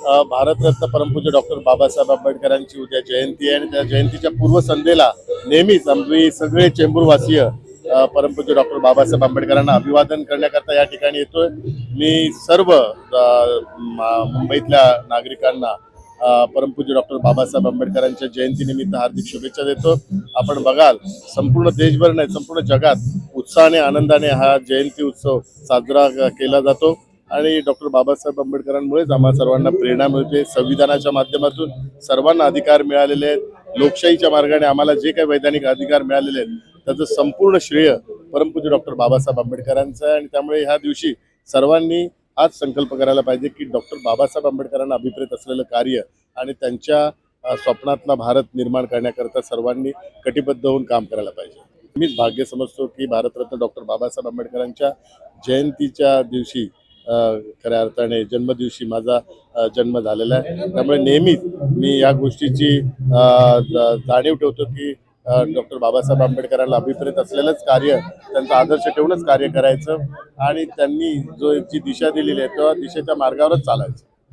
भारतरत्न परमपूज्य डॉक्टर बाबासाहेब आंबेडकरांची उद्या जयंती आहे आणि त्या जयंतीच्या पूर्वसंध्येला नेहमीच आम्ही सगळे चेंबूरवासीय परमपूज्य डॉक्टर बाबासाहेब आंबेडकरांना अभिवादन करण्याकरता या ठिकाणी येतोय। मी सर्व मुंबईतल्या नागरिकांना परमपूज्य डॉक्टर बाबासाहेब आंबेडकरांच्या जयंतीनिमित्त हार्दिक शुभेच्छा देतो। आपण बघाल संपूर्ण देशभर नाही संपूर्ण जगात उत्साहाने आनंदाने हा जयंती उत्सव साजरा केला जातो आणि डॉक्टर बाबासाहेब आंबेडकरांमुळेच आम्हा सर्वांना प्रेरणा मिळते। संविधानाच्या माध्यमातून सर्वांना अधिकार मिळालेले आहेत, लोकशाहीच्या मार्गाने आम्हाला जे काही वैधानिक अधिकार मिळालेले आहेत त्याचं संपूर्ण श्रेय परमपूज्य डॉक्टर बाबासाहेब आंबेडकरांचं आहे आणि त्यामुळे ह्या दिवशी सर्वांनी हाच संकल्प करायला पाहिजे की डॉक्टर बाबासाहेब आंबेडकरांना अभिप्रेत असलेलं कार्य आणि त्यांच्या स्वप्नातला भारत निर्माण करण्याकरता सर्वांनी कटिबद्ध होऊन काम करायला पाहिजे। मीच भाग्य समजतो की भारतरत्न डॉक्टर बाबासाहेब आंबेडकरांच्या जयंतीच्या दिवशी खऱ्या अर्थाने जन्मदिवशी माझा जन्म झालेला आहे। त्यामुळे नेहमीच मी या गोष्टीची जाणीव ठेवतो की डॉक्टर बाबासाहेब आंबेडकरांना अभिप्रेत असलेलंच कार्य त्यांचा आदर्श ठेवूनच कार्य करायचं आणि त्यांनी जी दिशा दिलेली आहे त्या दिशेच्या मार्गावरच चालायचं।